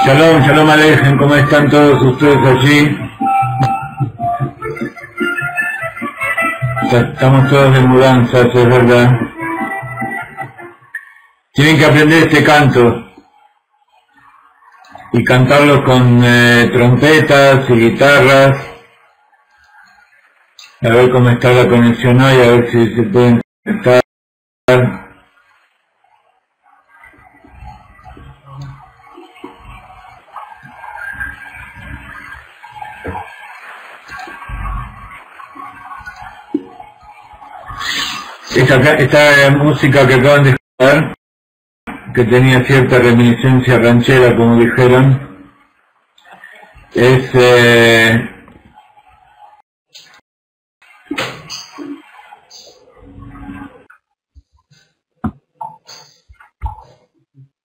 Shalom, shalom alejem, ¿cómo están todos ustedes allí? Estamos todos de mudanzas, es verdad. Tienen que aprender este canto y cantarlo con trompetas y guitarras. A ver cómo está la conexión hoy, a ver si se pueden conectar. Esta música que acaban de escuchar, que tenía cierta reminiscencia ranchera, como dijeron, es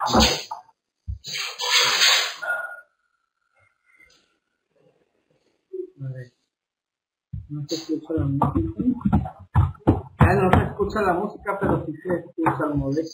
No se escucha la música. No se escucha la música, pero sí se escucha el modelo.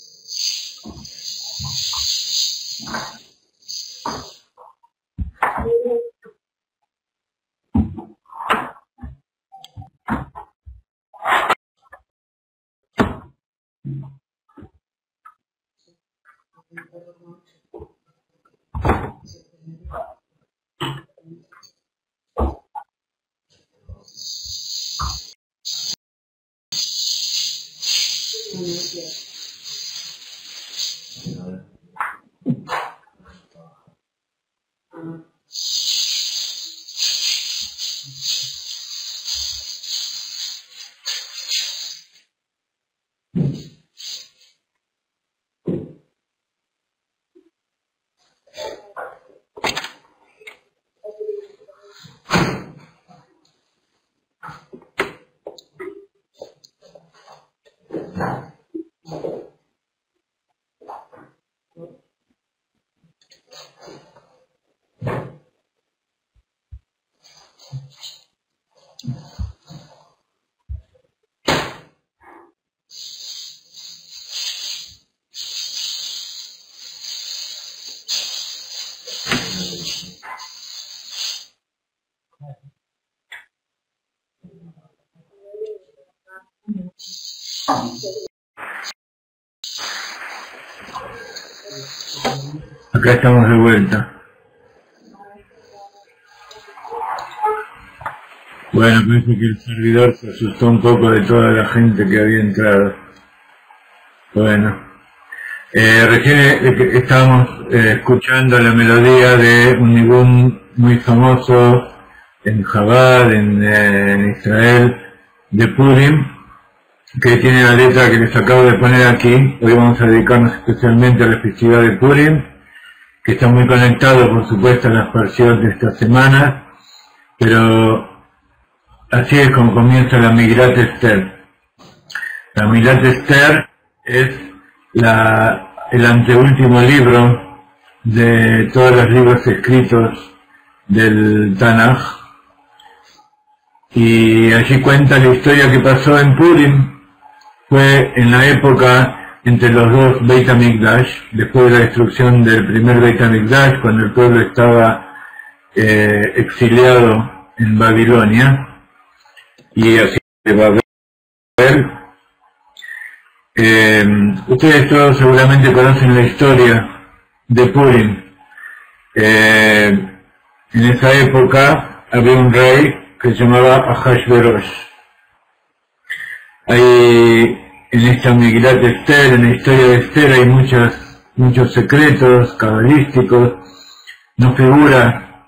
Acá estamos de vuelta. Bueno, parece que el servidor se asustó un poco de toda la gente que había entrado. Bueno, recién estábamos escuchando la melodía de un nigún muy famoso en Chabad, en Israel, de Purim, que tiene la letra que les acabo de poner aquí. Hoy vamos a dedicarnos especialmente a la festividad de Purim, que está muy conectado, por supuesto, a las parciales de esta semana, pero así es como comienza la Migrat Esther. La Migrat Esther es el anteúltimo libro de todos los libros escritos del Tanaj, y allí cuenta la historia que pasó en Purim. Fue en la época entre los dos Beit HaMikdash, después de la destrucción del primer Beit HaMikdash, cuando el pueblo estaba exiliado en Babilonia, y así de Babel. Ustedes todos seguramente conocen la historia de Purim. En esa época había un rey que se llamaba Ahashverosh. Hay en esta Migrat Esther, en la historia de Esther, hay muchos secretos cabalísticos. No figura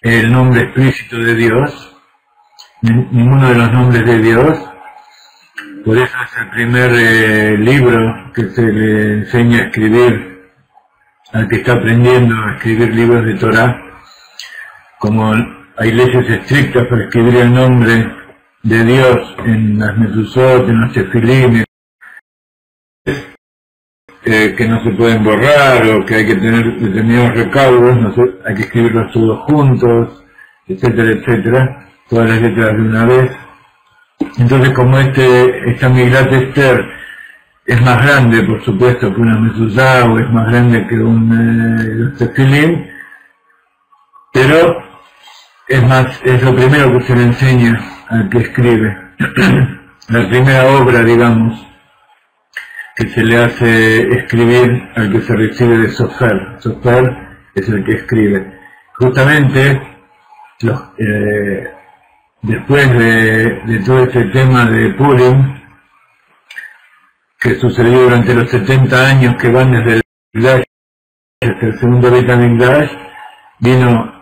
el nombre explícito de Dios, ninguno de los nombres de Dios. Por eso es el primer libro que se le enseña a escribir al que está aprendiendo a escribir libros de Torah. Como hay leyes estrictas para escribir el nombre de Dios en las mezuzot, en los tefilim, que no se pueden borrar, o que hay que tener determinados recaudos, hay que escribirlos todos juntos, etcétera, etcétera, todas las letras de una vez. Entonces, como esta Migrat Esther es más grande, por supuesto, que una mezuzá, o es más grande que los tefilim, pero es lo primero que se le enseña al que escribe. La primera obra, digamos, que se le hace escribir al que se recibe de Sofer. Sofer es el que escribe. Justamente, después de todo este tema de Purim, que sucedió durante los 70 años que van desde el Mikdash hasta el segundo Beit HaMikdash, vino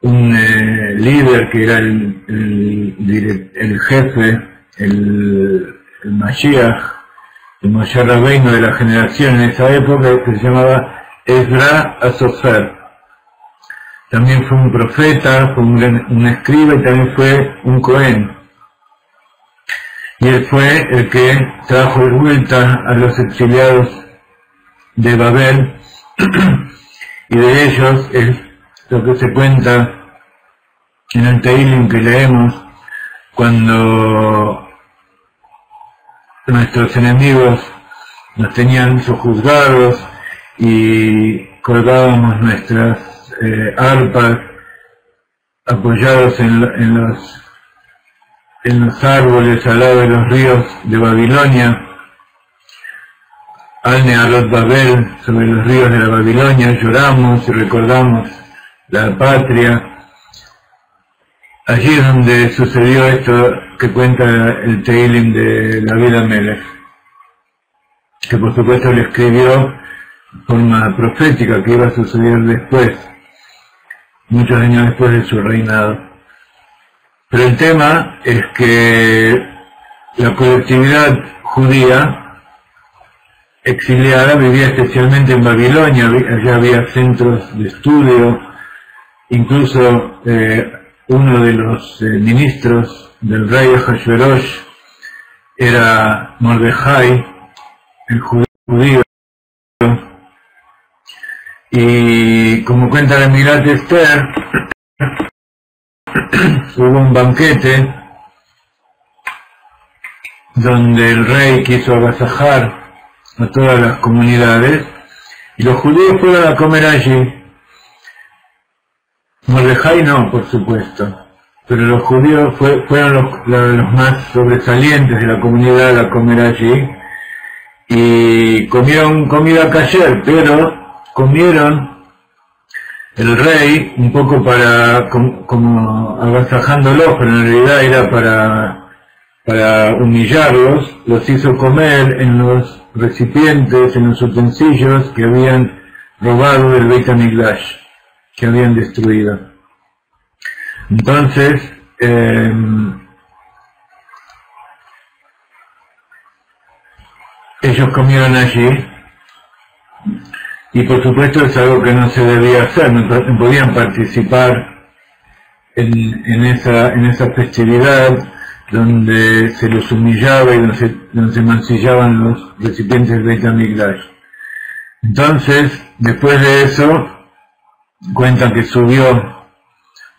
un líder que era el jefe, el Mashiach, el Moshe Rabbeinu de la generación en esa época, que se llamaba Ezra HaSofer. También fue un profeta, fue un escriba, y también fue un Cohen. Y él fue el que trajo de vuelta a los exiliados de Babel y de ellos es lo que se cuenta en el Teilim que leemos cuando nuestros enemigos nos tenían sojuzgados y colgábamos nuestras arpas apoyados en los árboles al lado de los ríos de Babilonia, Al Nealot Babel, sobre los ríos de la Babilonia, lloramos y recordamos la patria. Allí es donde sucedió esto que cuenta el Teilim de David Amelech, que por supuesto le escribió de forma profética que iba a suceder después, muchos años después de su reinado. Pero el tema es que la colectividad judía exiliada vivía especialmente en Babilonia. Allá había centros de estudio, incluso uno de los ministros del rey Ahasverosh era Mordejai, el judío, y como cuenta la Emirat Esther, hubo un banquete donde el rey quiso agasajar a todas las comunidades y los judíos fueron a comer allí. Mordejai no, por supuesto, pero los judíos fueron los más sobresalientes de la comunidad a comer allí y comieron comida kasher, pero comieron el rey un poco como agasajándolos, pero en realidad era para humillarlos. Los hizo comer en los recipientes, en los utensilios que habían robado del Beit HaMikdash, que habían destruido. Entonces, ellos comieron allí, y por supuesto es algo que no se debía hacer, no podían participar en esa festividad donde se los humillaba y donde se mancillaban los recipientes del Beit HaMikdash. Entonces, después de eso, cuentan que subió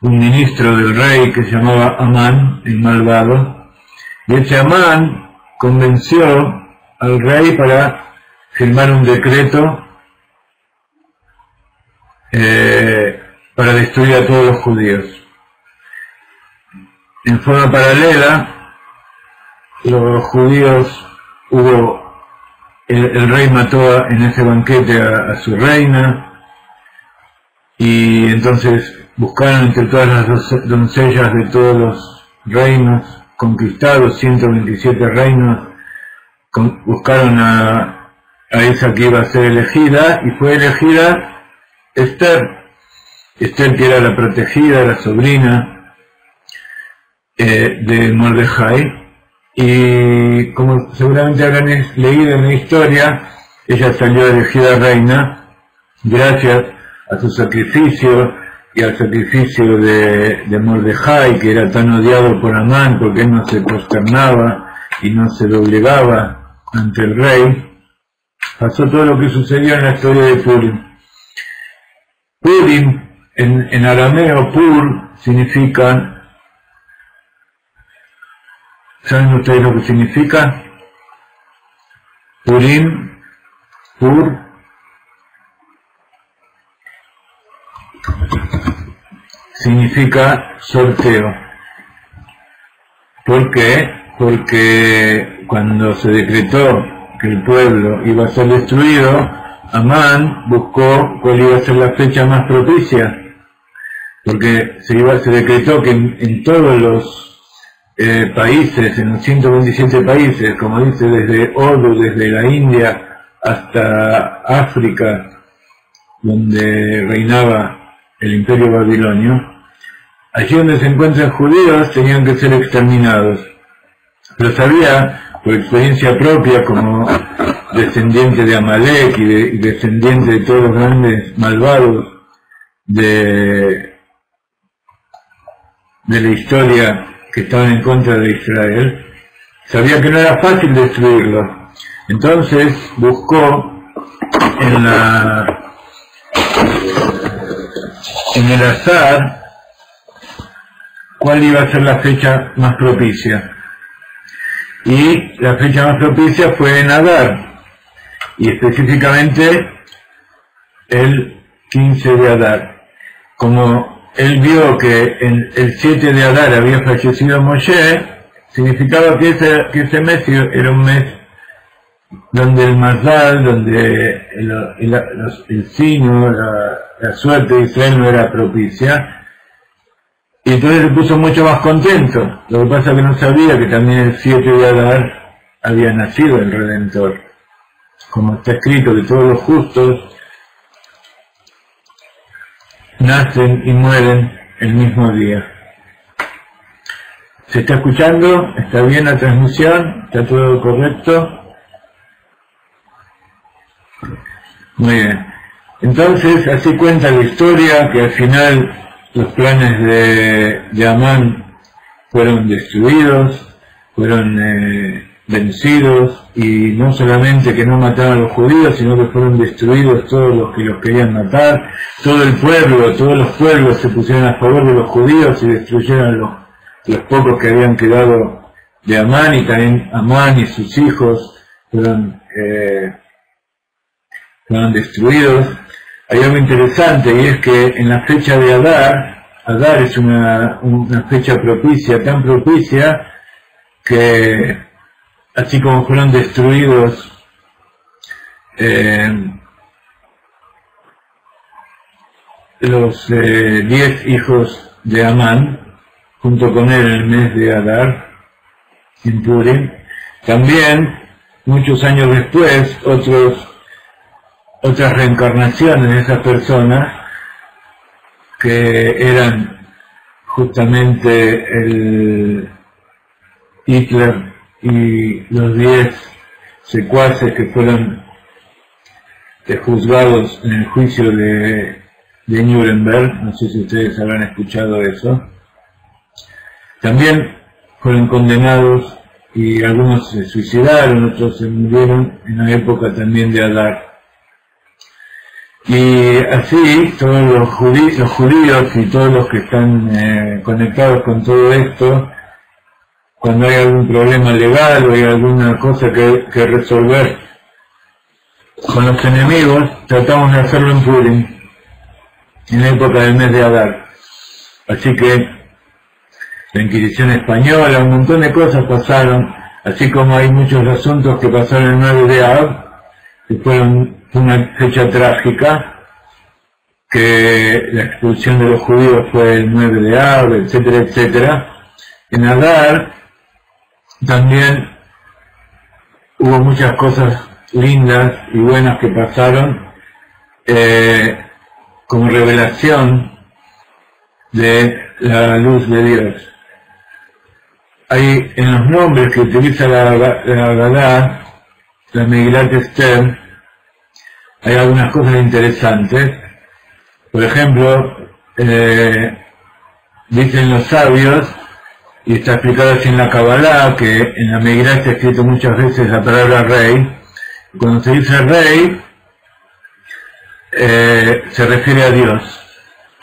un ministro del rey que se llamaba Amán, el malvado, y ese Amán convenció al rey para firmar un decreto para destruir a todos los judíos. En forma paralela, los judíos el rey mató en ese banquete a su reina, y entonces buscaron entre todas las doncellas de todos los reinos conquistados, 127 reinos, buscaron a esa que iba a ser elegida, y fue elegida Esther, que era la protegida, la sobrina de Mordejai, y como seguramente habrán leído en la historia, ella salió elegida reina gracias a su sacrificio y al sacrificio de Mordejai, que era tan odiado por Amán porque él no se prosternaba y no se doblegaba ante el rey. Pasó todo lo que sucedió en la historia de Purim. Purim, en arameo, Pur, significa, ¿saben ustedes lo que significa? Purim, Pur, significa sorteo. ¿Por qué? Porque cuando se decretó que el pueblo iba a ser destruido, Amán buscó cuál iba a ser la fecha más propicia, porque se decretó que en todos los países, en los 127 países, como dice, desde Odu, desde la India hasta África, donde reinaba el imperio babilonio, allí donde se encuentran judíos tenían que ser exterminados. Pero sabía, por experiencia propia, como descendiente de Amalek y descendiente de todos los grandes malvados de la historia que estaban en contra de Israel, sabía que no era fácil destruirlo. Entonces buscó en la en el azar cuál iba a ser la fecha más propicia. Y la fecha más propicia fue en Adar, y específicamente el 15 de Adar. Como él vio que en el 7 de Adar había fallecido Moshe, significaba que ese mes era un mes donde el Mazal, donde el signo, la suerte de Israel no era propicia, y entonces se puso mucho más contento. Lo que pasa es que no sabía que también el 7 de Adar había nacido el Redentor, como está escrito que todos los justos nacen y mueren el mismo día. ¿Se está escuchando? ¿Está bien la transmisión? ¿Está todo correcto? Muy bien. Entonces, así cuenta la historia, que al final los planes de Amán fueron destruidos, fueron vencidos, y no solamente que no mataron a los judíos, sino que fueron destruidos todos los que los querían matar. Todo el pueblo, todos los pueblos se pusieron a favor de los judíos y destruyeron los pocos que habían quedado de Amán, y también Amán y sus hijos fueron destruidos. Hay algo interesante, y es que en la fecha de Adar es una fecha propicia, tan propicia que así como fueron destruidos los 10 hijos de Amán, junto con él en el mes de Adar, en Purim, también muchos años después otras reencarnaciones de esas personas, que eran justamente el Hitler y los 10 secuaces que fueron juzgados en el juicio de Nuremberg. No sé si ustedes habrán escuchado eso. También fueron condenados, y algunos se suicidaron, otros se murieron en la época también de Adar. Y así todos los judíos y todos los que están conectados con todo esto, cuando hay algún problema legal o hay alguna cosa que resolver con los enemigos, tratamos de hacerlo en Purim, en la época del mes de Adar. Así que la Inquisición española, un montón de cosas pasaron, así como hay muchos asuntos que pasaron el 9 de Av, que fueron una fecha trágica, que la expulsión de los judíos fue el 9 de Av, etcétera, etcétera. En Adar también hubo muchas cosas lindas y buenas que pasaron, como revelación de la luz de Dios. Hay en los nombres que utiliza la Agadá, la Megilat Esther, hay algunas cosas interesantes. Por ejemplo, dicen los sabios, y está explicado así en la Kabbalah, que en la Megilá está escrito muchas veces la palabra rey. Cuando se dice rey, se refiere a Dios.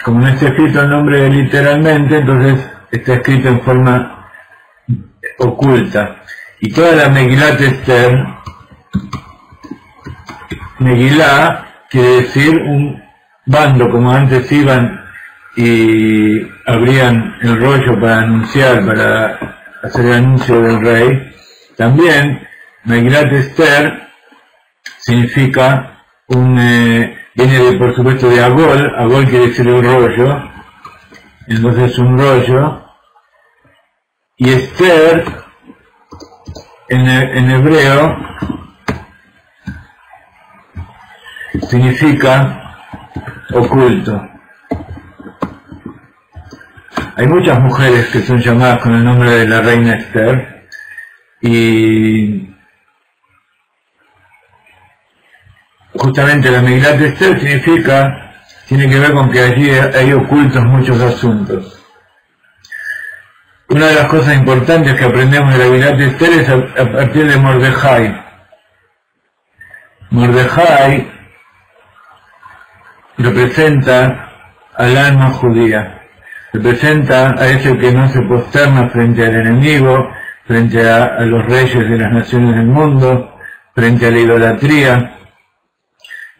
Como no está escrito el nombre literalmente, entonces está escrito en forma oculta. Y toda la Megilat Esther, Megilá quiere decir un bando, como antes iban y abrían el rollo para anunciar, para hacer el anuncio del rey. También Megilat Esther significa viene por supuesto de Agol quiere decir el rollo, entonces un rollo, y Esther en hebreo significa oculto. Hay muchas mujeres que son llamadas con el nombre de la reina Esther, y justamente la Megilat Esther tiene que ver con que allí hay ocultos muchos asuntos. Una de las cosas importantes que aprendemos de la Megilat Esther es a partir de Mordejai. Mordejai representa al alma judía, representa a ese que no se posterna frente al enemigo, frente a los reyes de las naciones del mundo, frente a la idolatría,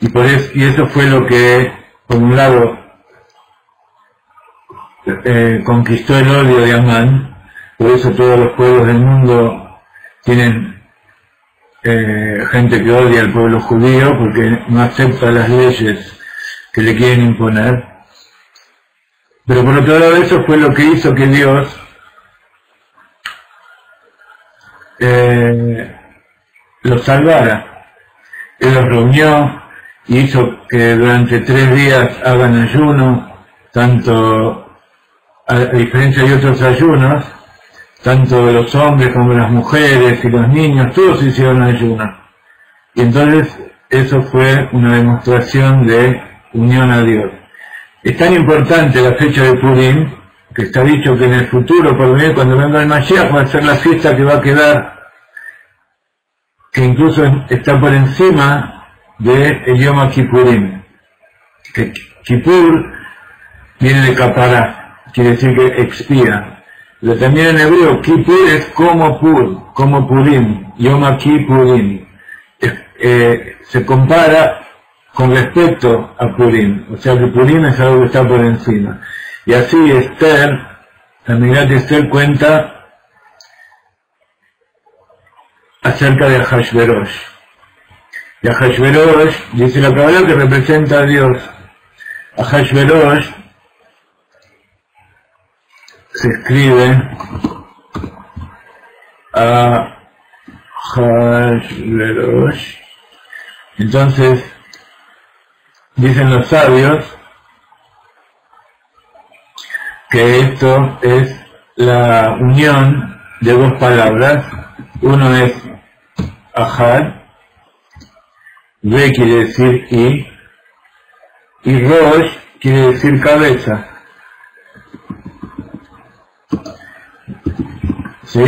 y eso fue lo que, por un lado, conquistó el odio de Amán. Por eso todos los pueblos del mundo tienen gente que odia al pueblo judío, porque no acepta las leyes que le quieren imponer. Pero por otro lado, eso fue lo que hizo que Dios los salvara. Él los reunió y hizo que durante 3 días hagan ayuno, tanto a diferencia de otros ayunos, tanto de los hombres como de las mujeres y los niños, todos hicieron ayuno. Y entonces eso fue una demostración de unión a Dios. Es tan importante la fecha de Purim, que está dicho que en el futuro, por venir, cuando venga el Mashiach, va a ser la fiesta que va a quedar, que incluso está por encima de el Yom Kippurim. Que Kippur viene de Kapará, quiere decir que expía. Pero también en hebreo, Kippur es como Purim, Yom Kippurim. Se compara con respecto a Purim, o sea que Purim es algo que está por encima. Y así Esther, la Megillat Esther cuenta acerca de Ahashverosh. Y Ahashverosh, dice la Kabbalah, que representa a Dios. Ahashverosh se escribe Ahashverosh. Entonces, dicen los sabios que esto es la unión de 2 palabras. Uno es Ahad, Ve quiere decir y Rosh quiere decir cabeza. ¿Sí?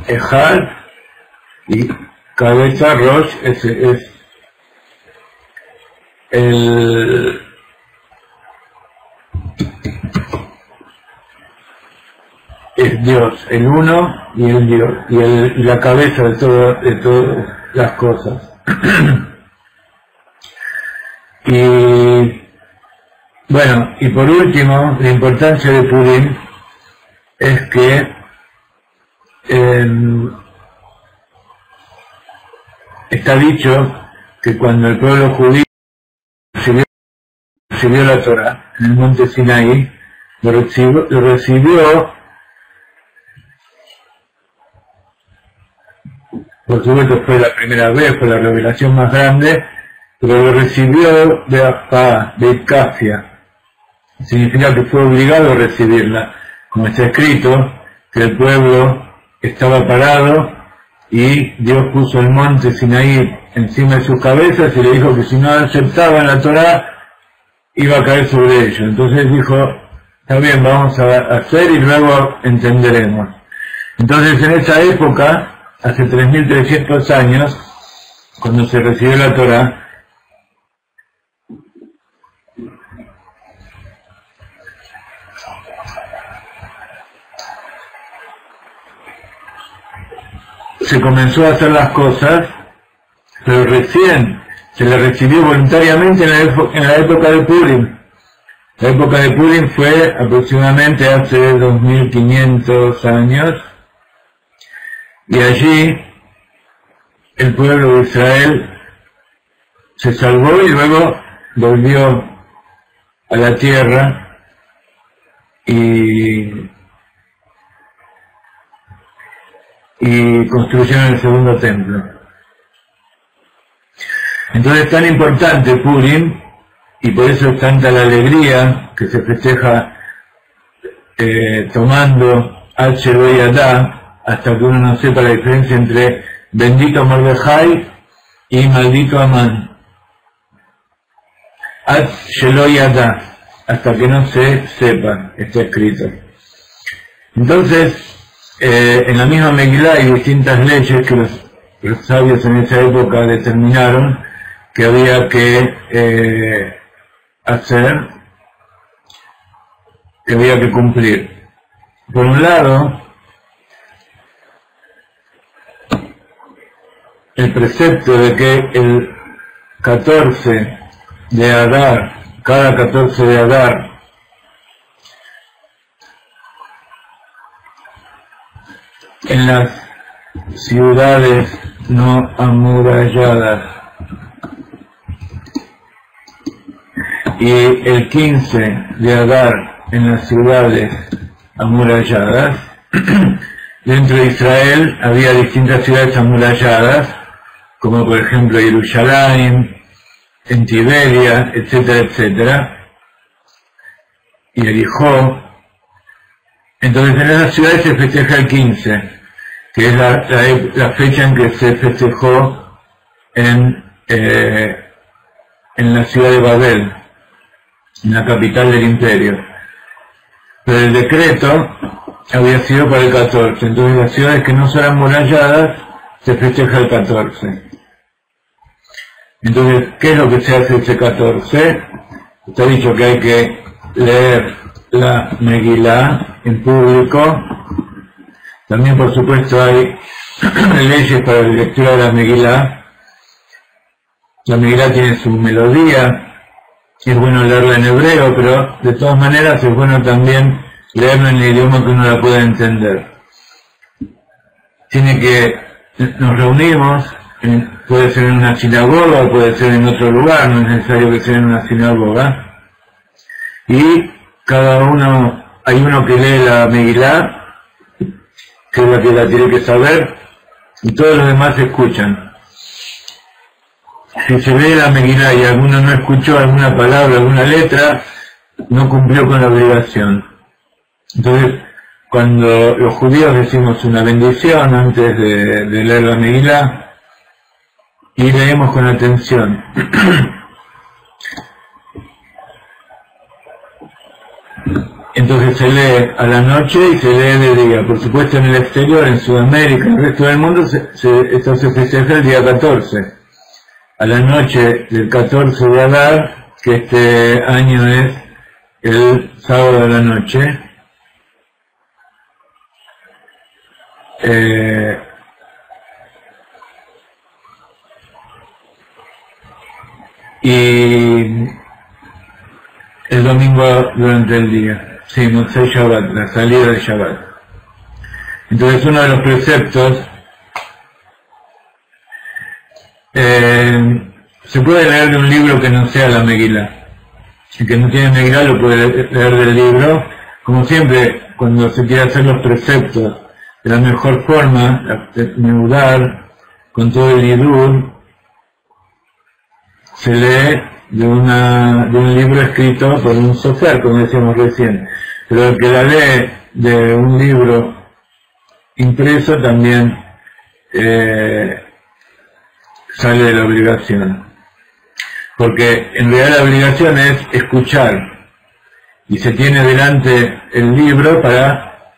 Ahad y cabeza, Rosh es Dios, el uno y el Dios, y la cabeza de todas las cosas. Y bueno, y por último, la importancia de Purim es que está dicho que cuando el pueblo judío recibió la Torá en el monte Sinaí, lo recibió, por supuesto fue la primera vez, fue la revelación más grande, pero lo recibió de Afá, de Kafia. Significa que fue obligado a recibirla, como está escrito, que el pueblo estaba parado y Dios puso el monte Sinaí encima de sus cabezas y le dijo que si no aceptaban la Torá iba a caer sobre ellos. Entonces dijo, está bien, vamos a hacer y luego entenderemos. Entonces en esa época, hace 3.300 años, cuando se recibió la Torá, se comenzó a hacer las cosas, pero recién se le recibió voluntariamente en la época de Purim. La época de Purim fue aproximadamente hace 2.500 años, y allí el pueblo de Israel se salvó y luego volvió a la tierra y construyeron el segundo templo. Entonces es tan importante Purim, y por eso es tanta la alegría que se festeja tomando Shelo Yadá, hasta que uno no sepa la diferencia entre bendito Mordejai y maldito Amán. Shelo Yadá, hasta que no se sepa, está escrito. Entonces, en la misma Megilá hay distintas leyes que los sabios en esa época determinaron que había que hacer, que había que cumplir. Por un lado, el precepto de que el 14 de Adar, cada 14 de Adar, en las ciudades no amuralladas y el 15 de Adar en las ciudades amuralladas. Dentro de Israel había distintas ciudades amuralladas, como por ejemplo Jerusalén, en Tiberia, etcétera, etcétera, y Jericó. Entonces en esas ciudades se festeja el 15, que es la fecha en que se festejó en la ciudad de Babel, en la capital del imperio. Pero el decreto había sido para el 14, entonces las ciudades que no son amuralladas se festeja el 14. Entonces, ¿qué es lo que se hace ese 14? Está dicho que hay que leer la Megilá en público. También, por supuesto, hay leyes para la lectura de la Megilá. La Megilá tiene su melodía, es bueno leerla en hebreo, pero de todas maneras es bueno también leerla en el idioma que uno la pueda entender. Nos reunimos, puede ser en una sinagoga o puede ser en otro lugar, no es necesario que sea en una sinagoga, y cada uno, hay uno que lee la Megilá, que es la que la tiene que saber, y todos los demás escuchan. Si se lee la Megilá y alguno no escuchó alguna palabra, alguna letra, no cumplió con la obligación. Entonces, cuando los judíos decimos una bendición antes de leer la Megilá, y leemos con atención. Entonces se lee a la noche y se lee de día. Por supuesto en el exterior, en Sudamérica, en el resto del mundo, esto se festeja el día 14. A la noche del 14 de Adar, que este año es el sábado de la noche, y el domingo durante el día, sí, Motzei Shabbat, la salida de Shabbat. Entonces uno de los preceptos, se puede leer de un libro que no sea la Megilá. El que no tiene Megilá lo puede leer del libro. Como siempre, cuando se quiere hacer los preceptos de la mejor forma, Meudar, con todo el Hidur, se lee de un libro escrito por un sofer, como decíamos recién. Pero el que la lee de un libro impreso también sale de la obligación. Porque en realidad la obligación es escuchar, y se tiene delante el libro para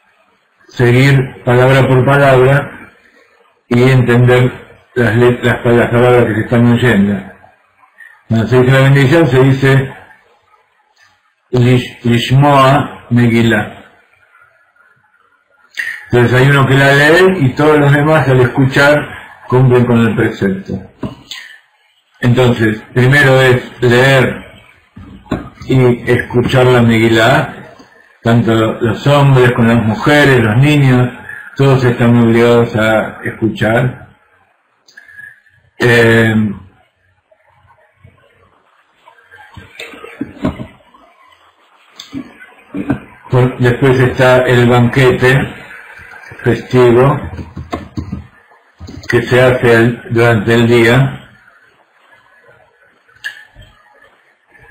seguir palabra por palabra y entender las palabras que se están oyendo. Cuando se dice la bendición se dice Lishmoa Megilá. Entonces hay uno que la lee y todos los demás al escuchar cumplen con el precepto. Entonces, primero es leer y escuchar la Megilá, tanto los hombres como las mujeres, los niños, todos están obligados a escuchar. Después está el banquete festivo que se hace durante el día,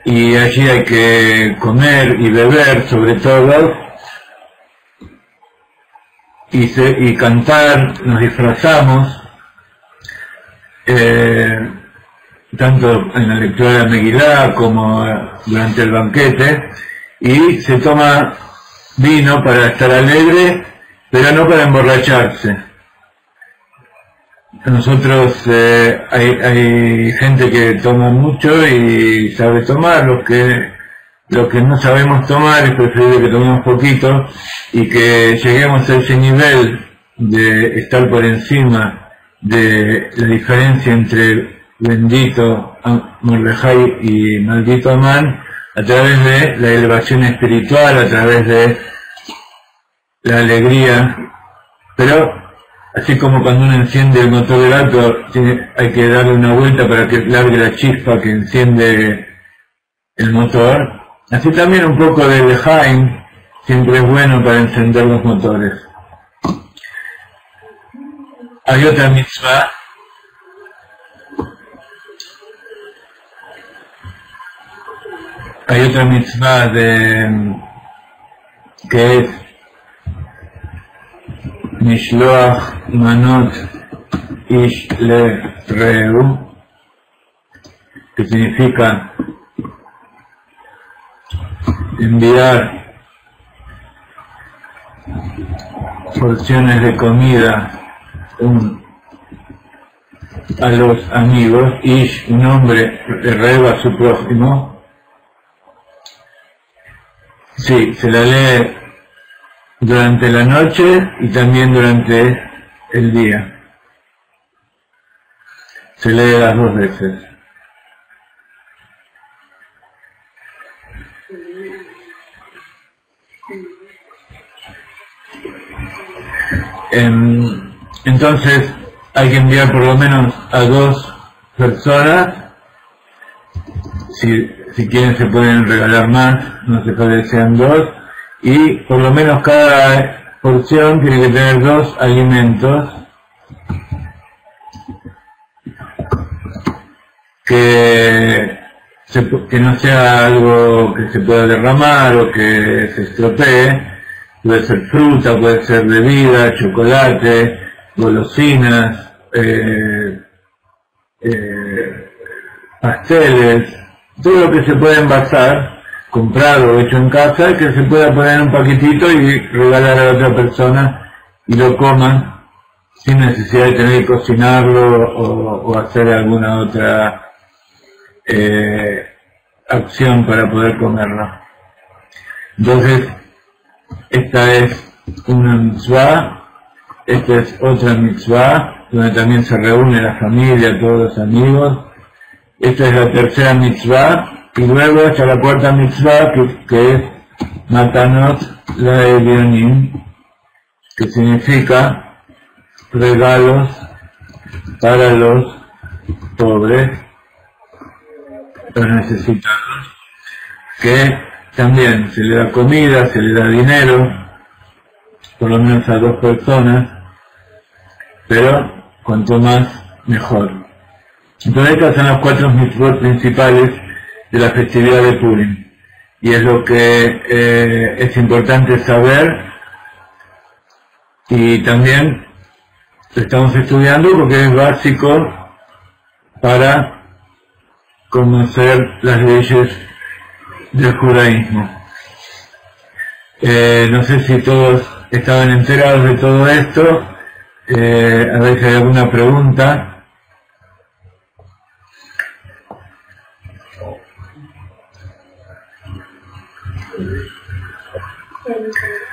y allí hay que comer y beber sobre todo, y cantar, nos disfrazamos, tanto en la lectura de la Megilá como durante el banquete, y se toma vino para estar alegre, pero no para emborracharse. nosotros hay gente que toma mucho y sabe tomar, los que no sabemos tomar es preferible que tomemos poquito y que lleguemos a ese nivel de estar por encima de la diferencia entre bendito Mordejai y maldito Amán a través de la elevación espiritual, a través de la alegría, pero así como cuando uno enciende el motor del auto hay que darle una vuelta para que largue la chispa que enciende el motor, así también un poco de Lejaim siempre es bueno para encender los motores. Hay otra mitzvah que es Mishloach Manot Ish Le Reu, que significa enviar porciones de comida a los amigos, Ish, un hombre, Reu a su prójimo. Sí, se la lee durante la noche y también durante el día. Se lee las dos veces. Entonces hay que enviar por lo menos a 2 personas. Si quieren se pueden regalar más, no se puede que sean 2, y por lo menos cada porción tiene que tener 2 alimentos que no sea algo que se pueda derramar o que se estropee. Puede ser fruta, puede ser bebida, chocolate, golosinas, pasteles, todo lo que se puede envasar, comprado o hecho en casa, que se pueda poner en un paquetito y regalar a la otra persona y lo coman sin necesidad de tener que cocinarlo o hacer alguna otra acción para poder comerlo. Entonces, esta es una mitzvah, esta es otra mitzvah, donde también se reúne la familia, todos los amigos. Esta es la tercera mitzvah, y luego está la cuarta mitzvah, que es Matanot Laelionim, que significa regalos para los pobres, los necesitados, que también se le da comida, se le da dinero, por lo menos a 2 personas, pero cuanto más mejor. Entonces estas son las 4 mitzvot principales de la festividad de Purim, y es lo que es importante saber, y también lo estamos estudiando porque es básico para conocer las leyes del judaísmo. No sé si todos estaban enterados de todo esto, a ver si hay alguna pregunta.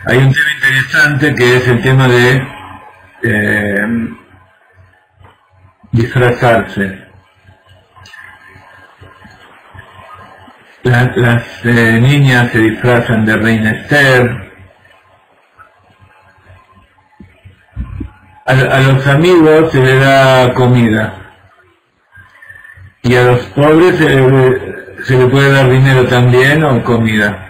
Hay un tema interesante que es el tema de disfrazarse. Las niñas se disfrazan de Reina Esther. A los amigos se les da comida. Y a los pobres se le puede dar dinero también o comida.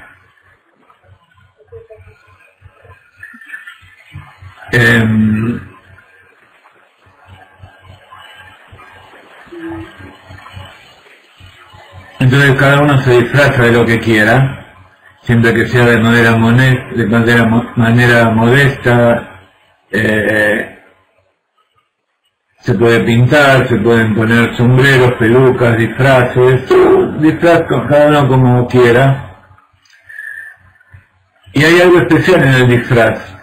Entonces cada uno se disfraza de lo que quiera, siempre que sea de manera modesta. Se puede pintar, se pueden poner sombreros, pelucas, disfraces, cada uno como quiera. Y hay algo especial en el disfraz.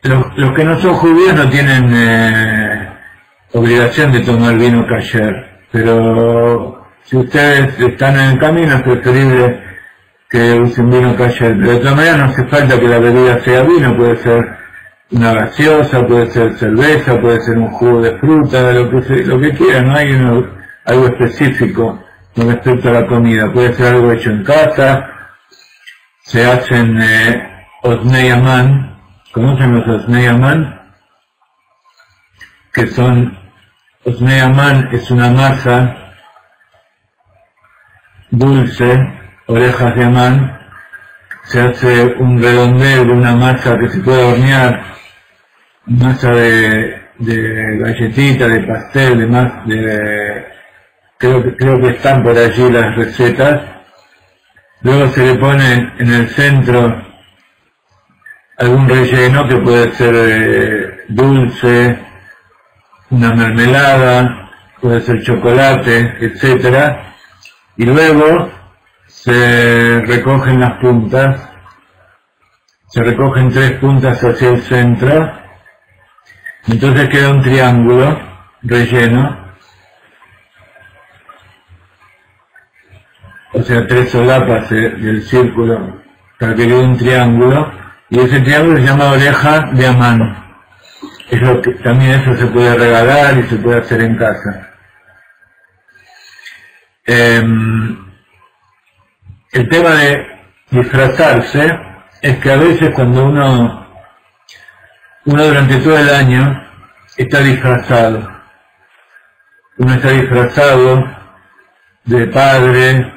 Los que no son judíos no tienen obligación de tomar vino kasher, pero si ustedes están en el camino es preferible que usen vino kasher. Pero de todas maneras no hace falta que la bebida sea vino, puede ser una gaseosa, puede ser cerveza, puede ser un jugo de fruta, lo que quieran, no hay algo específico con respecto a la comida, puede ser algo hecho en casa. Se hacen Oznei Aman. ¿Conocen los Oznei Aman? Que son, Oznei Aman es una masa dulce, orejas de Amán, se hace un redondel de una masa que se puede hornear, masa de galletita, de pastel, creo que están por allí las recetas. Luego se le pone en el centro algún relleno que puede ser dulce, una mermelada, puede ser chocolate, etcétera, y luego se recogen las puntas, se recogen 3 puntas hacia el centro, entonces queda un triángulo relleno, o sea 3 solapas del círculo para que quede un triángulo, y ese triángulo se llama oreja de Amán. También eso se puede regalar y se puede hacer en casa. El tema de disfrazarse es que a veces cuando uno durante todo el año está disfrazado, uno está disfrazado de padre,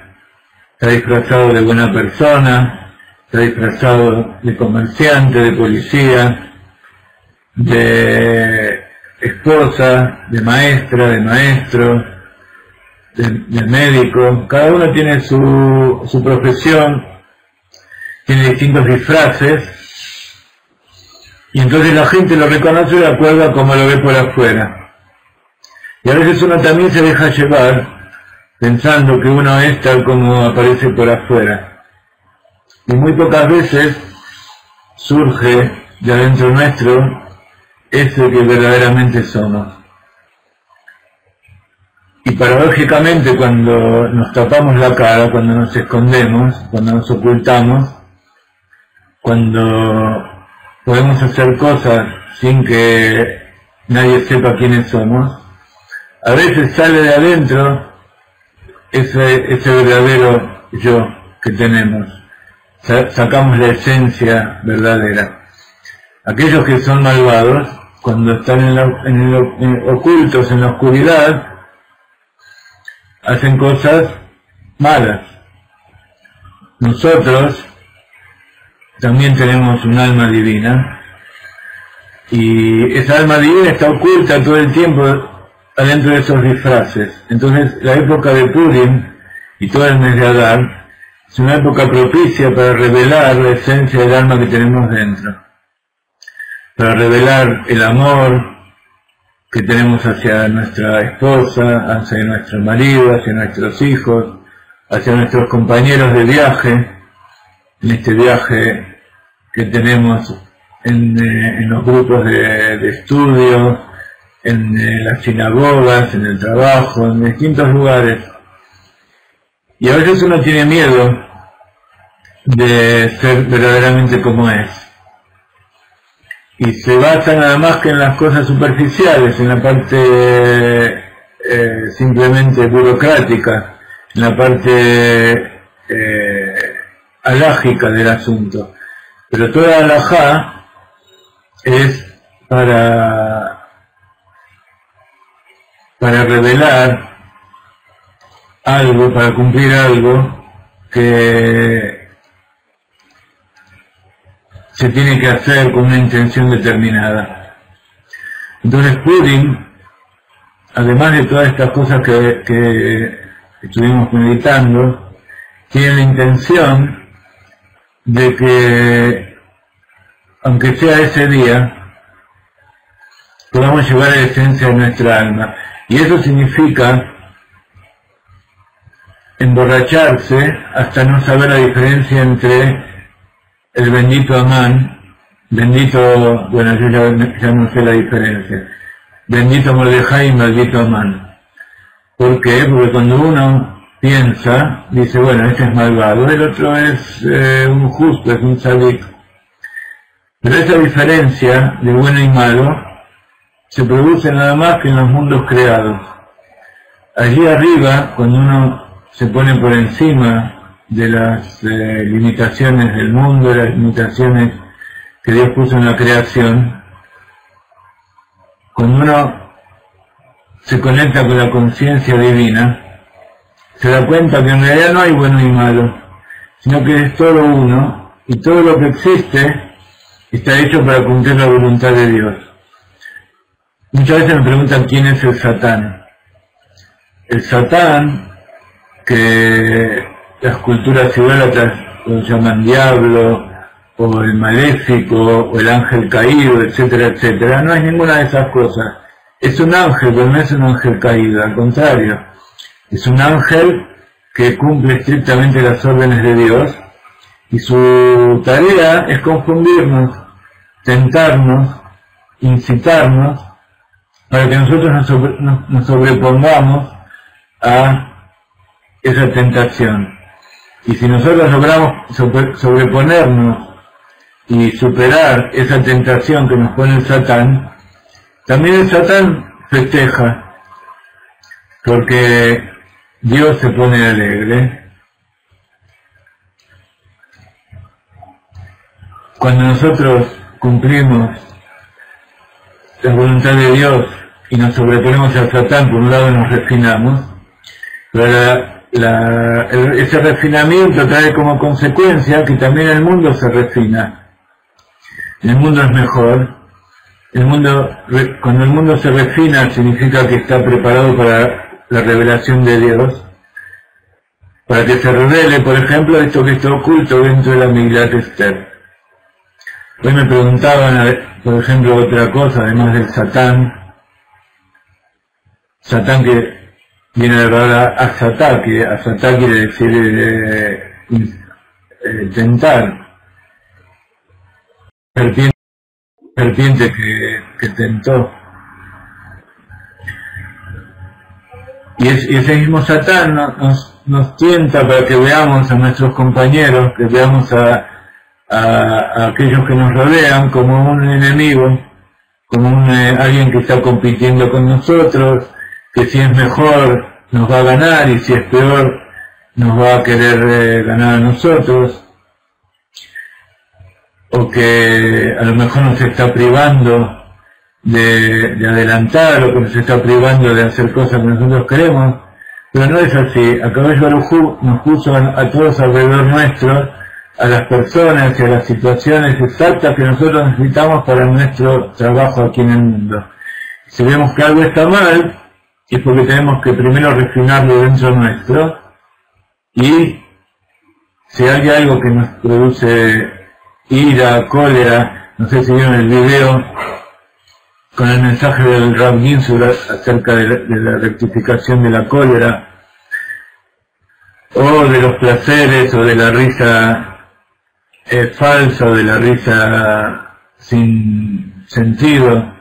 está disfrazado de buena persona, está disfrazado de comerciante, de policía, de esposa, de maestra, de maestro, de médico. Cada uno tiene su profesión, tiene distintos disfraces, y entonces la gente lo reconoce de acuerdo a cómo lo ve por afuera. Y a veces uno también se deja llevar pensando que uno es tal como aparece por afuera. Y muy pocas veces surge de adentro nuestro ese que verdaderamente somos. Y paradójicamente cuando nos tapamos la cara, cuando nos escondemos, cuando nos ocultamos, cuando podemos hacer cosas sin que nadie sepa quiénes somos, a veces sale de adentro ese verdadero yo que tenemos. Sacamos la esencia verdadera. Aquellos que son malvados, cuando están ocultos en la oscuridad, hacen cosas malas. Nosotros también tenemos un alma divina, y esa alma divina está oculta todo el tiempo adentro de esos disfraces. Entonces la época de Purim y todo el mes de Adar es una época propicia para revelar la esencia del alma que tenemos dentro, para revelar el amor que tenemos hacia nuestra esposa, hacia nuestro marido, hacia nuestros hijos, hacia nuestros compañeros de viaje, en este viaje que tenemos en los grupos de estudio, en las sinagogas, en el trabajo, en distintos lugares. Y a veces uno tiene miedo de ser verdaderamente como es. Y se basa nada más que en las cosas superficiales, en la parte simplemente burocrática, en la parte alágica del asunto. Pero toda alajá es para revelar algo, para cumplir algo que se tiene que hacer con una intención determinada. Entonces Purim, además de todas estas cosas que estuvimos meditando, tiene la intención de que, aunque sea ese día, podamos llevar a la esencia de nuestra alma. Y eso significa emborracharse hasta no saber la diferencia entre el bendito Amán, bendito, bueno, yo ya no sé la diferencia, bendito Mordejai y maldito Amán. ¿Por qué? Porque cuando uno piensa, dice, bueno, este es malvado, el otro es un justo, es un sadik. Pero esa diferencia de bueno y malo se produce nada más que en los mundos creados. Allí arriba, cuando uno se pone por encima de las limitaciones del mundo, de las limitaciones que Dios puso en la creación, cuando uno se conecta con la conciencia divina, se da cuenta que en realidad no hay bueno y malo, sino que es todo uno, y todo lo que existe está hecho para cumplir la voluntad de Dios. Muchas veces me preguntan quién es el Satán. El Satán, que las culturas idólatras lo llaman diablo, o el maléfico, o el ángel caído, etcétera, etcétera, no es ninguna de esas cosas. Es un ángel, pero no es un ángel caído, al contrario. Es un ángel que cumple estrictamente las órdenes de Dios, y su tarea es confundirnos, tentarnos, incitarnos, para que nosotros nos sobrepongamos a esa tentación. Y si nosotros logramos sobreponernos y superar esa tentación que nos pone el Satán, también el Satán festeja, porque Dios se pone alegre. Cuando nosotros cumplimos la voluntad de Dios y nos sobreponemos al Satán, por un lado nos refinamos, pero ese refinamiento trae como consecuencia que también el mundo se refina. El mundo es mejor. Cuando el mundo se refina significa que está preparado para la revelación de Dios, para que se revele, por ejemplo, esto que está oculto dentro de la Migilat Esther. Hoy me preguntaban, por ejemplo, otra cosa, además del Satán. Satán que viene de la palabra asatá, que asatá quiere decir tentar. Serpiente que tentó. Y ese mismo Satán nos tienta para que veamos a nuestros compañeros, que veamos a aquellos que nos rodean como un enemigo, como alguien que está compitiendo con nosotros, que si es mejor nos va a ganar y si es peor nos va a querer ganar a nosotros, o que a lo mejor nos está privando de adelantar, o que nos está privando de hacer cosas que nosotros queremos, pero no es así. Akadosh Baruj Hu nos puso a todos alrededor nuestro, a las personas y a las situaciones exactas que nosotros necesitamos para nuestro trabajo aquí en el mundo. Si vemos que algo está mal, es porque tenemos que primero refinarlo dentro nuestro, y si hay algo que nos produce ira, cólera, no sé si vieron el video con el mensaje del Rav Ginsur acerca de la rectificación de la cólera, o de los placeres, o de la risa falsa, o de la risa sin sentido.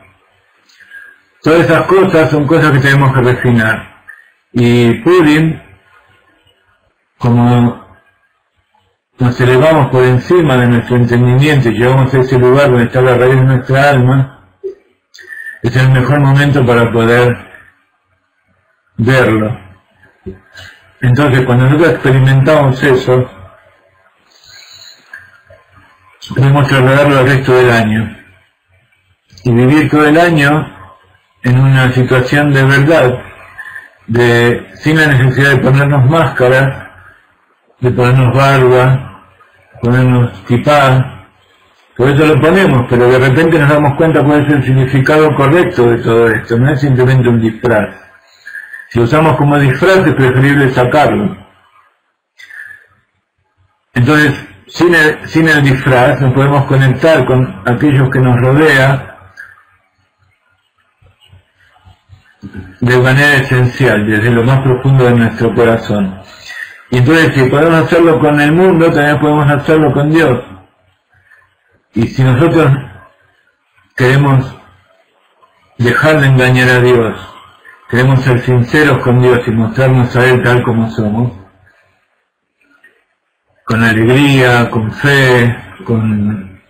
Todas esas cosas son cosas que tenemos que refinar. Y Purim, como nos elevamos por encima de nuestro entendimiento y llegamos a ese lugar donde está la raíz de nuestra alma, es el mejor momento para poder verlo. Entonces, cuando nosotros experimentamos eso, tenemos que regarlo el resto del año y vivir todo el año en una situación de verdad, sin la necesidad de ponernos máscaras, de ponernos barba, ponernos kipá. Por eso lo ponemos, pero de repente nos damos cuenta cuál es el significado correcto de todo esto. No es simplemente un disfraz. Si lo usamos como disfraz es preferible sacarlo. Entonces, sin el disfraz nos podemos conectar con aquellos que nos rodean de manera esencial, desde lo más profundo de nuestro corazón. Y entonces, si podemos hacerlo con el mundo, también podemos hacerlo con Dios. Y si nosotros queremos dejar de engañar a Dios, queremos ser sinceros con Dios y mostrarnos a Él tal como somos, con alegría, con fe, con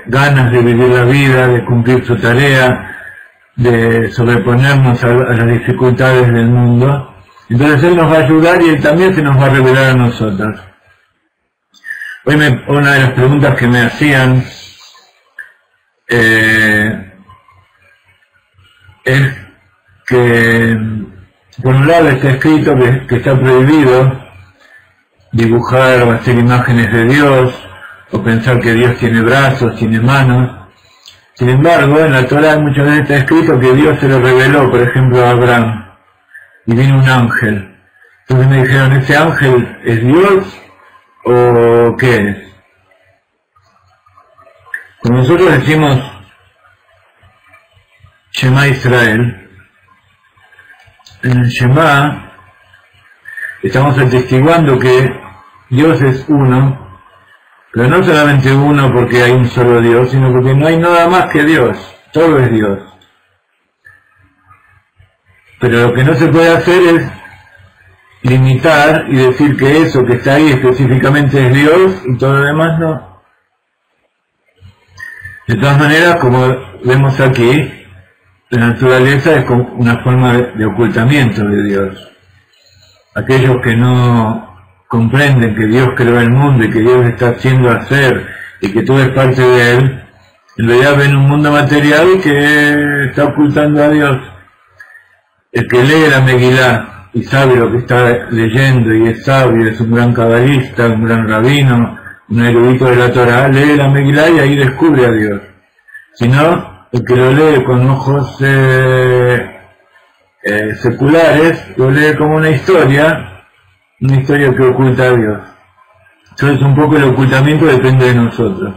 ganas de vivir la vida, de cumplir su tarea, de sobreponernos a las dificultades del mundo, entonces Él nos va a ayudar y Él también se nos va a revelar a nosotros. Hoy una de las preguntas que me hacían es que por un lado está escrito que está prohibido dibujar o hacer imágenes de Dios o pensar que Dios tiene brazos, tiene manos. Sin embargo, en la Torá muchas veces está escrito que Dios se lo reveló, por ejemplo, a Abraham, y vino un ángel. Entonces me dijeron, ¿ese ángel es Dios o qué es? Cuando nosotros decimos Shema Israel, en el Shema estamos atestiguando que Dios es uno, pero no solamente uno porque hay un solo Dios, sino porque no hay nada más que Dios, todo es Dios. Pero lo que no se puede hacer es limitar y decir que eso que está ahí específicamente es Dios y todo lo demás no. De todas maneras, como vemos aquí, la naturaleza es como una forma de ocultamiento de Dios. Aquellos que no comprenden que Dios creó el mundo y que Dios está haciendo hacer y que todo es parte de Él, en realidad ven un mundo material que está ocultando a Dios. El que lee la Megilá y sabe lo que está leyendo y es sabio, es un gran cabalista, un gran rabino, un erudito de la Torá, lee la Megilá y ahí descubre a Dios. Si no, el que lo lee con ojos seculares, lo lee como una historia que oculta a Dios. Entonces un poco el ocultamiento depende de nosotros.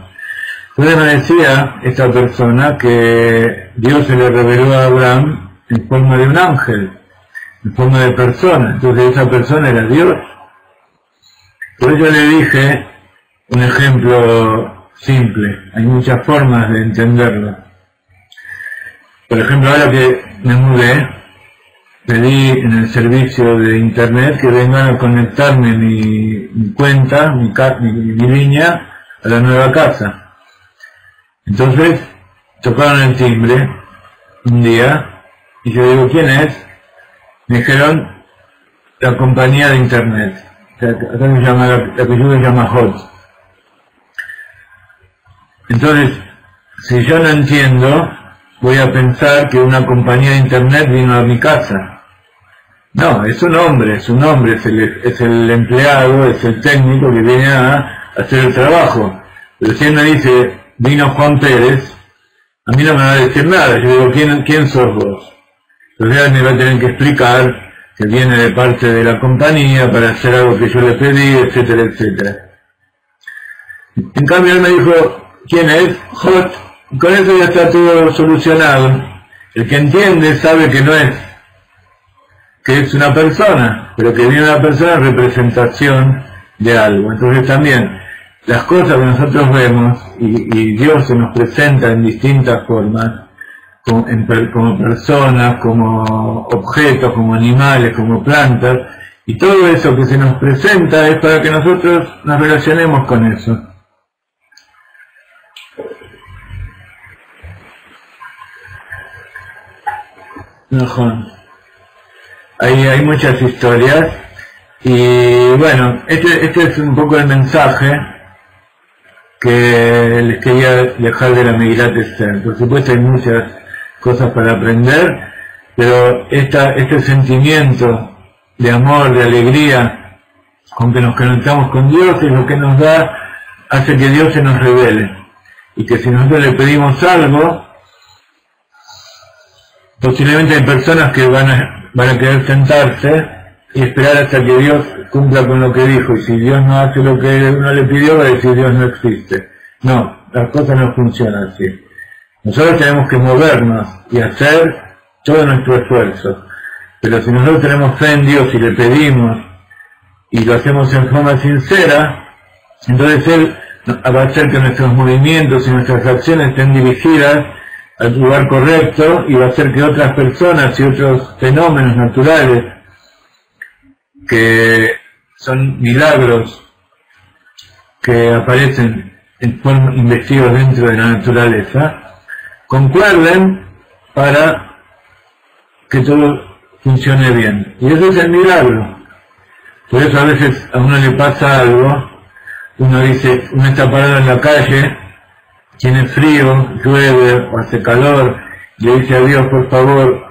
Entonces me decía esta persona que Dios se le reveló a Abraham en forma de un ángel, en forma de persona, entonces esa persona era Dios. Por eso le dije un ejemplo simple, hay muchas formas de entenderlo. Por ejemplo, ahora que me mudé, pedí en el servicio de internet que vengan a conectarme mi cuenta, mi línea a la nueva casa. Entonces tocaron el timbre un día y yo digo, ¿quién es? Me dijeron, la compañía de internet. Acá se llama, la que yo se llama Hot. Entonces, si yo no entiendo, voy a pensar que una compañía de internet vino a mi casa. No, es un hombre, es el empleado, es el técnico que viene a hacer el trabajo. Pero si él me dice, vino Juan Pérez, a mí no me va a decir nada. Yo digo, ¿quién sos vos? Entonces él me va a tener que explicar que viene de parte de la compañía para hacer algo que yo le pedí, etcétera, etcétera. En cambio él me dijo, ¿quién es? Hot. Y con eso ya está todo solucionado. El que entiende sabe que no es, que es una persona, pero que viene una persona en representación de algo. Entonces también las cosas que nosotros vemos y Dios se nos presenta en distintas formas, como personas, como objetos, como animales, como plantas, y todo eso que se nos presenta es para que nosotros nos relacionemos con eso. Hay muchas historias y bueno, este es un poco el mensaje que les quería dejar de la Megillat Esther. Por supuesto hay muchas cosas para aprender, pero este sentimiento de amor, de alegría con que nos conectamos con Dios es lo que nos hace que Dios se nos revele, y que si nosotros le pedimos algo, posiblemente hay personas que van a querer sentarse y esperar hasta que Dios cumpla con lo que dijo, y si Dios no hace lo que uno le pidió, va a decir Dios no existe. No, las cosas no funcionan así. Nosotros tenemos que movernos y hacer todo nuestro esfuerzo, pero si nosotros tenemos fe en Dios y le pedimos y lo hacemos en forma sincera, entonces Él va a hacer que nuestros movimientos y nuestras acciones estén dirigidas al lugar correcto, y va a hacer que otras personas y otros fenómenos naturales que son milagros que aparecen en forma investidos dentro de la naturaleza, concuerden para que todo funcione bien. Y eso es el milagro. Por eso a veces a uno le pasa algo, uno dice, uno está parado en la calle, tiene frío, llueve o hace calor, y le dice a Dios, por favor,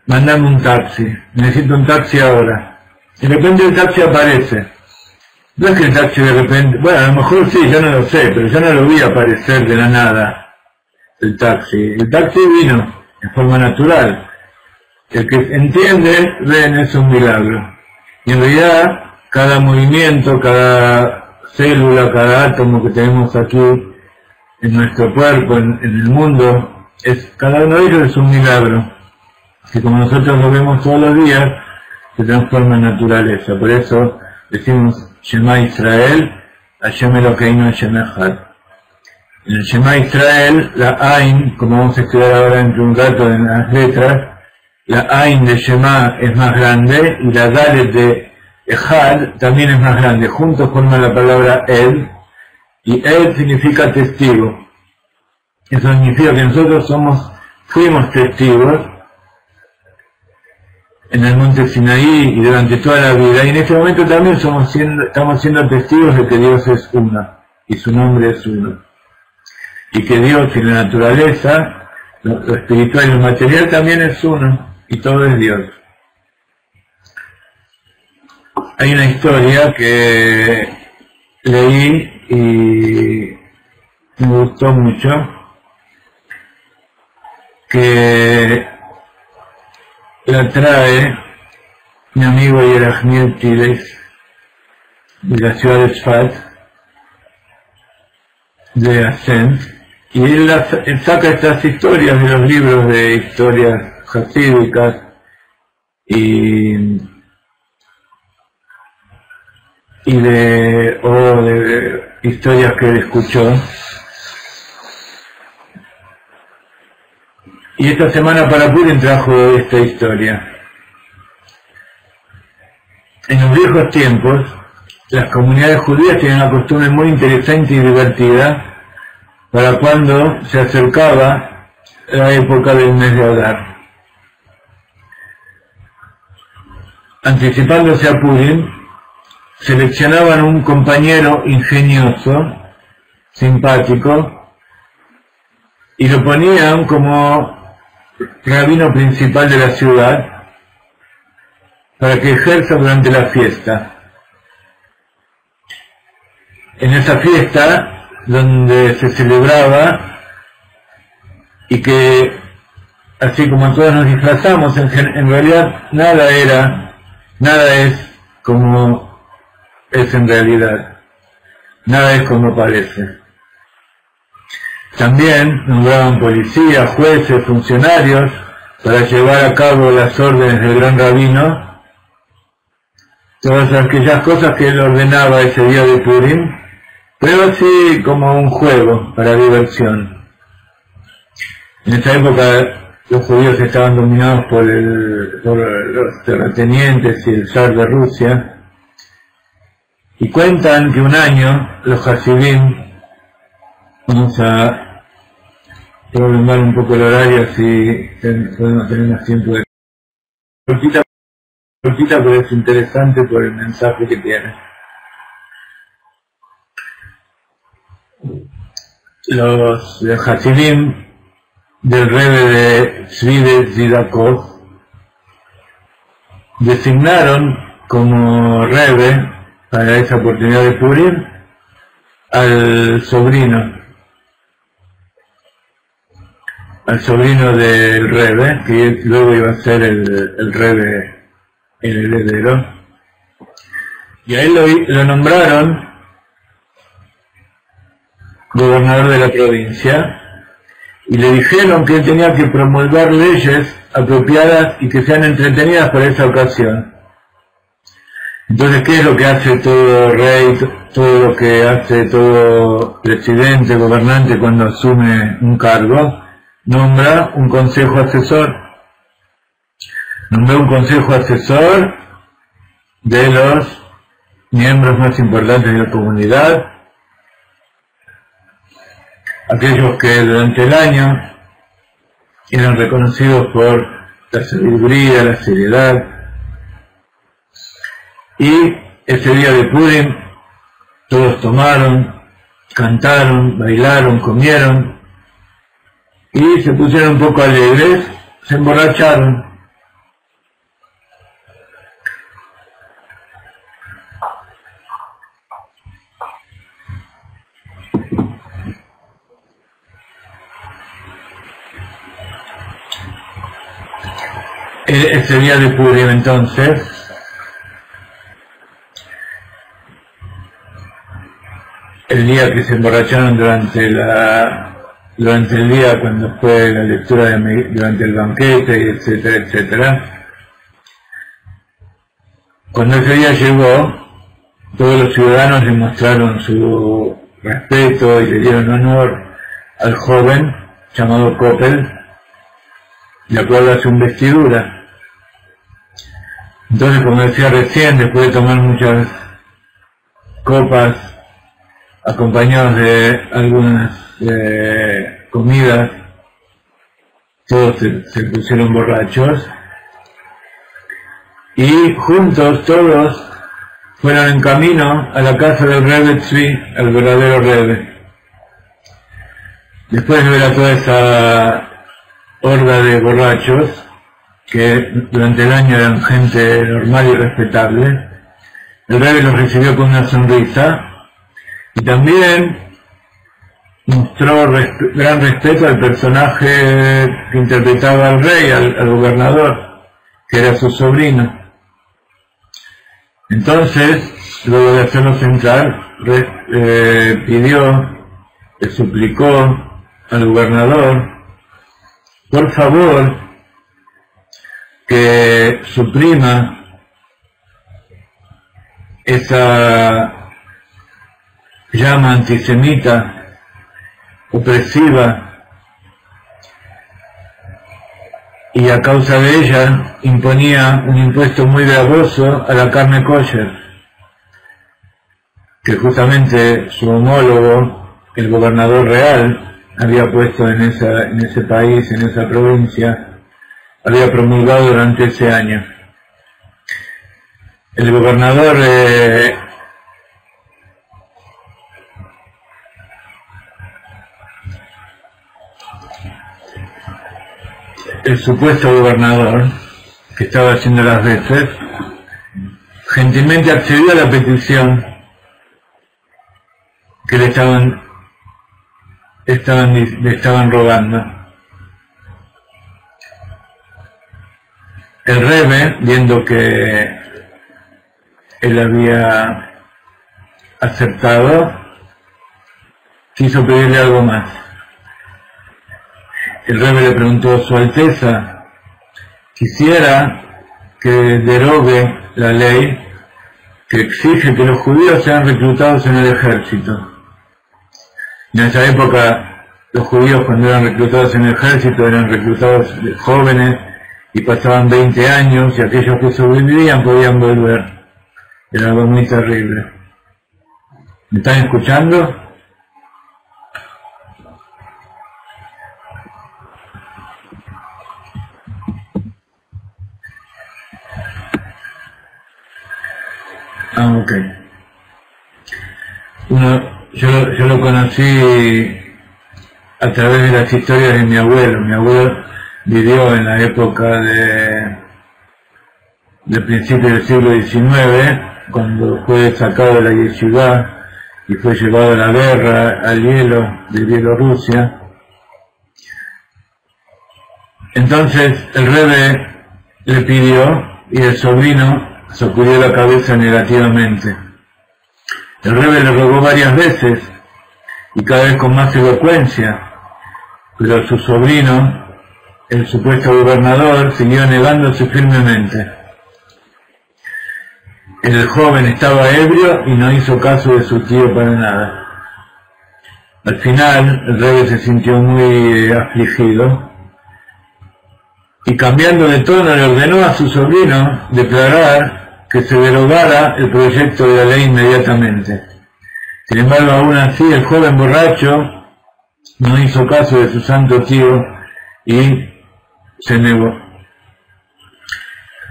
mandame un taxi, necesito un taxi ahora. Y de repente el taxi aparece. No es que el taxi de repente, bueno, a lo mejor sí, yo no lo sé, pero yo no lo vi aparecer de la nada, el taxi. El taxi vino en forma natural. El que entiende, ven, es un milagro. Y en realidad, cada movimiento, cada célula, cada átomo que tenemos aquí en nuestro cuerpo, en el mundo, cada uno de ellos es un milagro, que como nosotros lo vemos todos los días, se transforma en naturaleza. Por eso decimos Shema Israel, Hashem Elokeinu Hashem Echad. En el Shema Israel, la Ain, como vamos a estudiar ahora dentro de un rato en las letras, la Ain de Shema es más grande, y la Dalet de Echad también es más grande. Juntos forman la palabra Ed, y Ed significa testigo. Eso significa que nosotros fuimos testigos en el monte Sinaí y durante toda la vida, y en este momento también estamos siendo testigos de que Dios es uno, y su nombre es uno. Y que Dios y la naturaleza, lo espiritual y lo material también es uno, y todo es Dios. Hay una historia que leí y me gustó mucho, que la trae mi amigo Yerachmiel Tiles, de la ciudad de Tzfat, de Ascent, y él saca estas historias de los libros de historias hasídicas y de historias que él escuchó. Y esta semana para Purim trajo esta historia. En los viejos tiempos, las comunidades judías tienen una costumbre muy interesante y divertida para cuando se acercaba la época del mes de Adar. Anticipándose a Purim, seleccionaban un compañero ingenioso, simpático, y lo ponían como rabino principal de la ciudad para que ejerza durante la fiesta. En esa fiesta donde se celebraba, y que así como todos nos disfrazamos, en realidad nada es como es en realidad, nada es como parece. También nombraban policías, jueces, funcionarios para llevar a cabo las órdenes del gran rabino, todas aquellas cosas que él ordenaba ese día de Purim, pero así como un juego para diversión. En esa época los judíos estaban dominados por los terratenientes y el zar de Rusia, y cuentan que un año los hasidim, vamos a prolongar un poco el horario así podemos tener más tiempo de cortita, pero es interesante por el mensaje que tiene. Los hasidim del Rebbe de Tzvi de Zidakov designaron como Rebbe para esa oportunidad de Purim al sobrino del Rebbe, que luego iba a ser el Rebbe, el heredero, y a él lo nombraron gobernador de la provincia, y le dijeron que él tenía que promulgar leyes apropiadas y que sean entretenidas para esa ocasión. Entonces, ¿qué es lo que hace todo rey, todo lo que hace todo presidente, gobernante cuando asume un cargo, nombra un consejo asesor. Nombró un consejo asesor de los miembros más importantes de la comunidad, aquellos que durante el año eran reconocidos por la sabiduría, la seriedad, y ese día de Purim todos tomaron, cantaron, bailaron, comieron y se pusieron un poco alegres, se emborracharon. Ese día de Purim entonces el día que se emborracharon durante el día cuando fue la lectura durante el banquete, etcétera, etcétera. Cuando ese día llegó, todos los ciudadanos le mostraron su respeto y le dieron honor al joven llamado Koppel, de acuerdo a su investidura. Entonces, como decía recién, después de tomar muchas copas, acompañados de algunas comidas, todos se pusieron borrachos y juntos todos fueron en camino a la casa del Rebbe Tzvi, el verdadero Rebbe. Después de ver a toda esa horda de borrachos, que durante el año eran gente normal y respetable, el Rebbe los recibió con una sonrisa y también mostró gran respeto al personaje que interpretaba al rey, al gobernador, que era su sobrino. Entonces, luego de hacerlo sentar, le suplicó al gobernador, por favor, que suprima esa llama antisemita opresiva y a causa de ella imponía un impuesto muy gravoso a la carne kosher, que justamente su homólogo, el gobernador real, había puesto en ese país, en esa provincia, había promulgado durante ese año. El gobernador el supuesto gobernador, que estaba haciendo las veces, gentilmente accedió a la petición que le estaban rogando. El Rebbe, viendo que él había aceptado, quiso pedirle algo más. El Rebbe le preguntó: Su Alteza, quisiera que derogue la ley que exige que los judíos sean reclutados en el ejército. En esa época, los judíos, cuando eran reclutados en el ejército, eran reclutados de jóvenes y pasaban 20 años, y aquellos que sobrevivían podían volver. Era algo muy terrible. ¿Me están escuchando? Ok. Yo lo conocí a través de las historias de mi abuelo. Mi abuelo vivió en la época del principio del siglo XIX, cuando fue sacado de la yeshivá y fue llevado a la guerra, al hielo de Bielorrusia. Entonces el Rebbe le pidió y el sobrino sacudió la cabeza negativamente. El Rebbe le rogó varias veces y cada vez con más elocuencia, pero su sobrino, el supuesto gobernador, siguió negándose firmemente. el joven estaba ebrio y no hizo caso de su tío para nada. Al final, el rey se sintió muy afligido y, cambiando de tono, le ordenó a su sobrino declarar que se derogara el proyecto de la ley inmediatamente. Sin embargo, aún así, el joven borracho no hizo caso de su santo tío y se negó.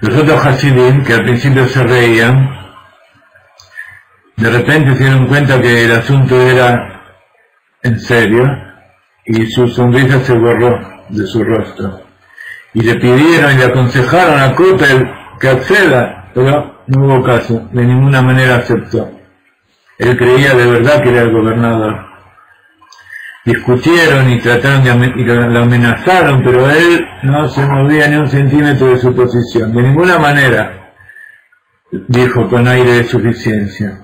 Los otros Hasidim, que al principio se reían, de repente se dieron cuenta que el asunto era en serio, y su sonrisa se borró de su rostro. Y le pidieron y le aconsejaron a Koppel que acceda, pero no hubo caso, de ninguna manera aceptó. Él creía de verdad que era el gobernador. Discutieron y trataron y lo amenazaron, pero él no se movía ni un centímetro de su posición. De ninguna manera, dijo con aire de suficiencia.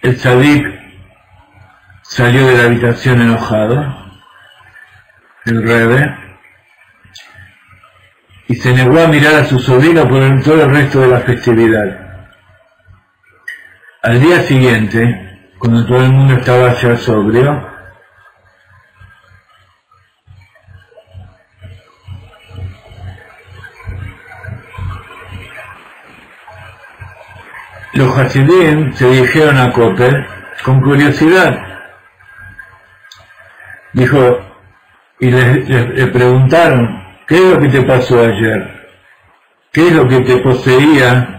El tzadik salió de la habitación enojado, el Rebbe, y se negó a mirar a su sobrino por todo el resto de la festividad. Al día siguiente, cuando todo el mundo estaba ya sobrio, los Hasidim se dirigieron a Koppel con curiosidad. Dijo, y le preguntaron, ¿qué es lo que te pasó ayer? ¿Qué es lo que te poseía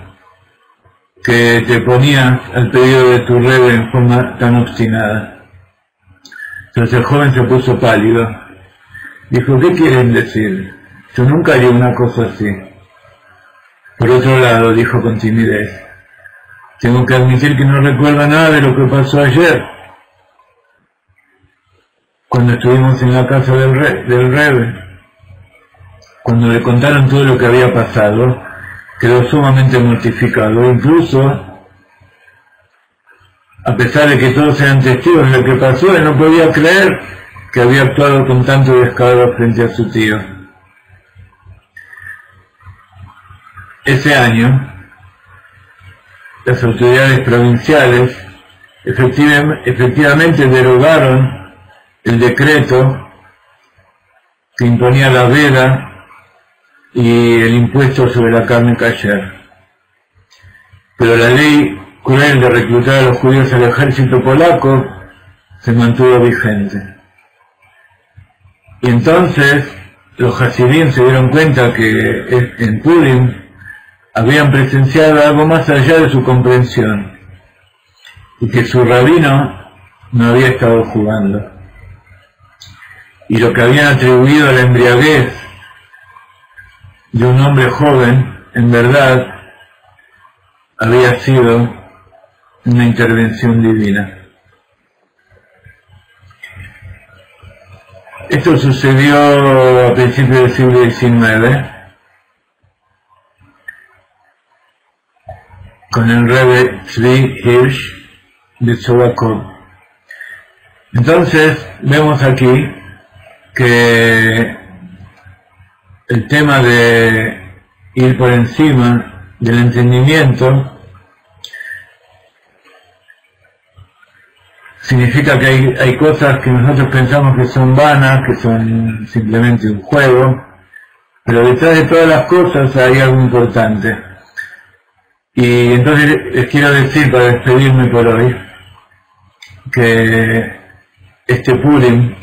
que te ponías al pedido de tu rey en forma tan obstinada? Entonces el joven se puso pálido. Dijo, ¿qué quieren decir? Yo nunca haría una cosa así. Por otro lado, dijo con timidez, tengo que admitir que no recuerdo nada de lo que pasó ayer, cuando estuvimos en la casa del Rebbe. Cuando le contaron todo lo que había pasado, quedó sumamente mortificado. Incluso, a pesar de que todos eran testigos de lo que pasó, él no podía creer que había actuado con tanto descaro frente a su tío. Ese año, las autoridades provinciales efectivamente derogaron el decreto que imponía la veda y el impuesto sobre la carne kasher. Pero la ley cruel de reclutar a los judíos al ejército polaco se mantuvo vigente. Y entonces los Hasidim se dieron cuenta que en Purim habían presenciado algo más allá de su comprensión y que su rabino no había estado jugando. Y lo que habían atribuido a la embriaguez de un hombre joven, en verdad, había sido una intervención divina. Esto sucedió a principios del siglo XIX con el Rebbe Tzvi Hirsch de Tzobakov. Entonces vemos aquí que el tema de ir por encima del entendimiento significa que hay cosas que nosotros pensamos que son vanas, que son simplemente un juego, pero detrás de todas las cosas hay algo importante. Y entonces les quiero decir, para despedirme por hoy, que este Purim,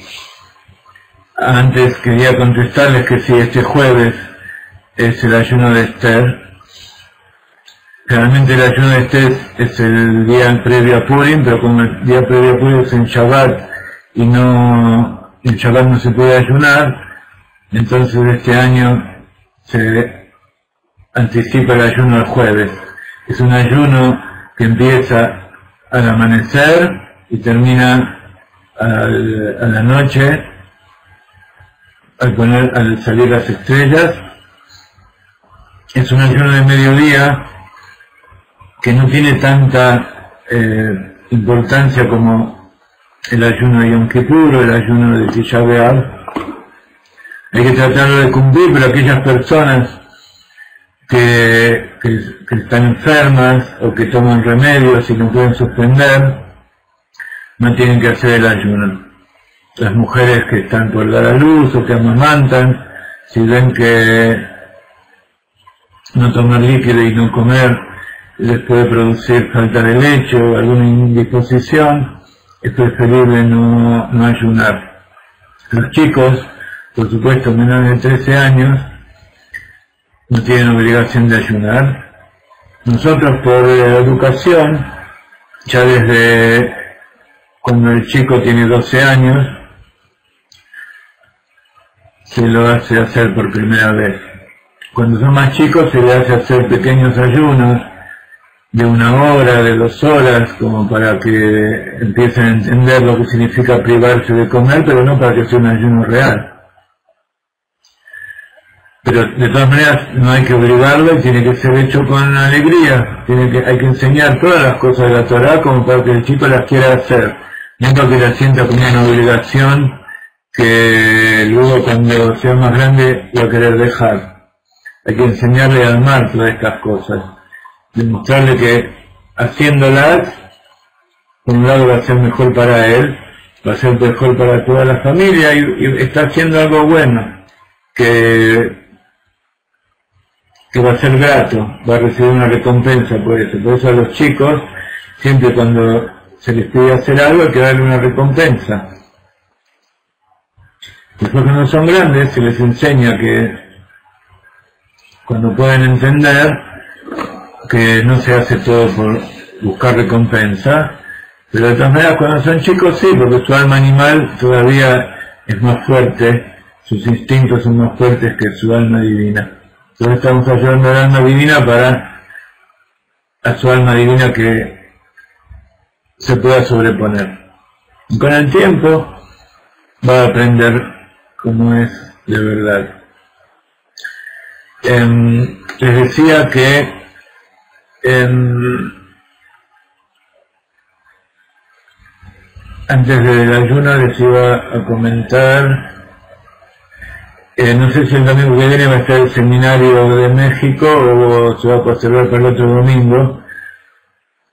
antes quería contestarles que si este jueves es el ayuno de Esther, realmente el ayuno de Esther es el día previo a Purim, pero como el día previo a Purim es en Shabbat y en Shabbat no se puede ayunar, entonces este año se anticipa el ayuno al jueves. Es un ayuno que empieza al amanecer y termina a la noche, al salir las estrellas. Es un ayuno de mediodía que no tiene tanta importancia como el ayuno de Yom Kippur o el ayuno de Tisha B'Av. Hay que tratarlo de cumplir, pero aquellas personas que están enfermas o que toman remedios y no pueden suspender, no tienen que hacer el ayuno. Las mujeres que están por dar a luz o que amamantan, si ven que no tomar líquido y no comer les puede producir falta de leche o alguna indisposición, es preferible no ayunar. Los chicos, por supuesto, menores de 13 años, no tienen obligación de ayunar. Nosotros, por educación, ya desde cuando el chico tiene 12 años, se lo hace hacer por primera vez. Cuando son más chicos se le hace hacer pequeños ayunos de 1 hora, de 2 horas, como para que empiecen a entender lo que significa privarse de comer, pero no para que sea un ayuno real. Pero de todas maneras no hay que obligarlo y tiene que ser hecho con alegría. Hay que enseñar todas las cosas de la Torá como para que el chico las quiera hacer, no para que la sienta como una obligación que luego cuando sea más grande va a querer dejar. Hay que enseñarle a amar todas estas cosas, demostrarle que haciéndolas, por un lado va a ser mejor para él, va a ser mejor para toda la familia y está haciendo algo bueno, que va a ser grato, va a recibir una recompensa por eso. Por eso a los chicos, siempre cuando se les pide hacer algo hay que darle una recompensa. Después cuando son grandes se les enseña que cuando pueden entender que no se hace todo por buscar recompensa, pero de todas maneras cuando son chicos sí, porque su alma animal todavía es más fuerte, sus instintos son más fuertes que su alma divina. Entonces estamos ayudando al alma divina a su alma divina que se pueda sobreponer. Y con el tiempo va a aprender cómo es de verdad. Les decía que antes del ayuno les iba a comentar, no sé si el domingo que viene va a estar el seminario de México o se va a postergar para el otro domingo,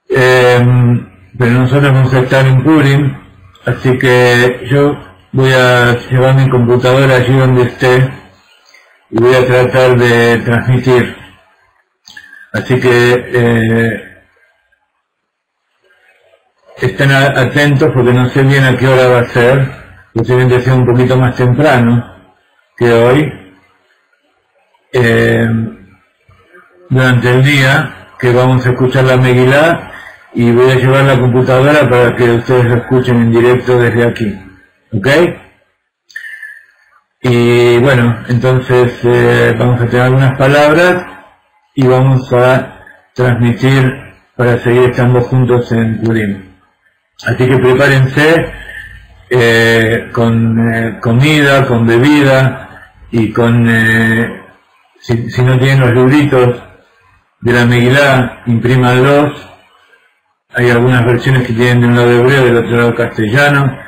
pero nosotros vamos a estar en Purim, así que yo voy a llevar mi computadora allí donde esté y voy a tratar de transmitir. Así que estén atentos porque no sé bien a qué hora va a ser, posiblemente sea un poquito más temprano que hoy, durante el día, que vamos a escuchar la Megilá y voy a llevar la computadora para que ustedes lo escuchen en directo desde aquí, ¿ok? Y bueno, entonces vamos a tener algunas palabras y vamos a transmitir para seguir estando juntos en Purim. Así que prepárense con comida, con bebida y con, si no tienen los libritos de la Megilá, imprímanlos. Hay algunas versiones que tienen de un lado hebreo y del otro lado castellano,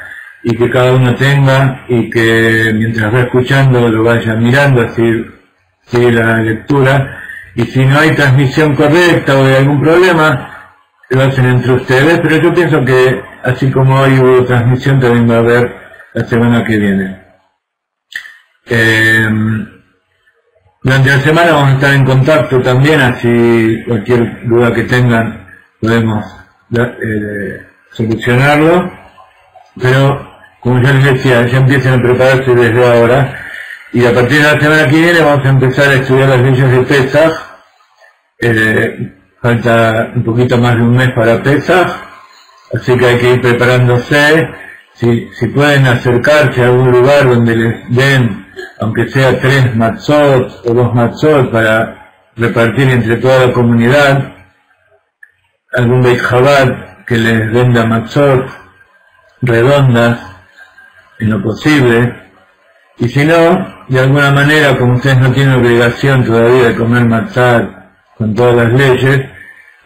y que cada uno tenga y que mientras va escuchando lo vaya mirando, así sigue la lectura. Y si no hay transmisión correcta o hay algún problema, lo hacen entre ustedes, pero yo pienso que así como hoy hubo transmisión, también va a haber la semana que viene. Durante la semana vamos a estar en contacto también, así cualquier duda que tengan podemos solucionarlo, pero como ya les decía, ya empiecen a prepararse desde ahora, y a partir de la semana que viene vamos a empezar a estudiar las leyes de Pesaj. Falta un poquito más de un mes para Pesaj, así que hay que ir preparándose. Si pueden acercarse a algún lugar donde les den, aunque sea 3 matzot o 2 matzot para repartir entre toda la comunidad, algún Beit Chabad que les venda matzot redondas en lo posible, y si no, de alguna manera, como ustedes no tienen obligación todavía de comer matzat con todas las leyes,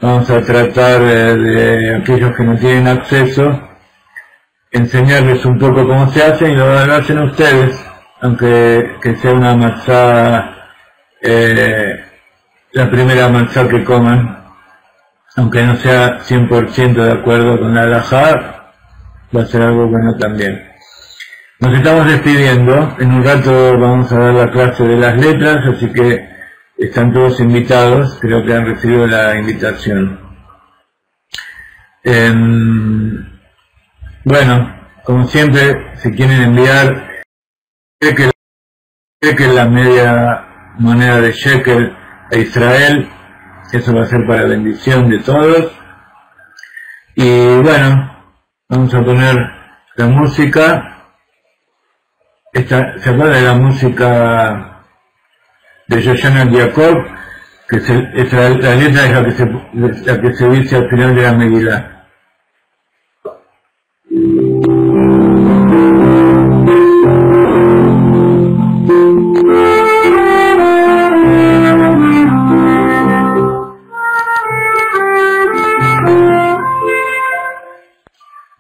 vamos a tratar de aquellos que no tienen acceso, enseñarles un poco cómo se hace y lo hacen ustedes, aunque que sea una matzá la primera matzá que coman, aunque no sea 100% de acuerdo con la halajá, va a ser algo bueno también. Nos estamos despidiendo, en un rato vamos a dar la clase de las letras, así que están todos invitados, creo que han recibido la invitación. Bueno, como siempre, si quieren enviar, que la media moneda de shekel a Israel, eso va a ser para bendición de todos. Y bueno, vamos a poner la música. ¿Se acuerda de la música de Yoshana Jacob? Que la letra es la que se dice al final de la Megilá.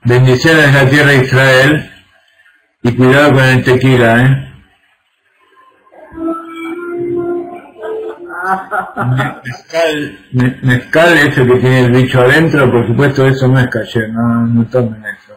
Bendiciones a la tierra de Israel y cuidado con el tequila, Mezcal ese que tiene el bicho adentro, por supuesto eso no es cayer, no tomen eso.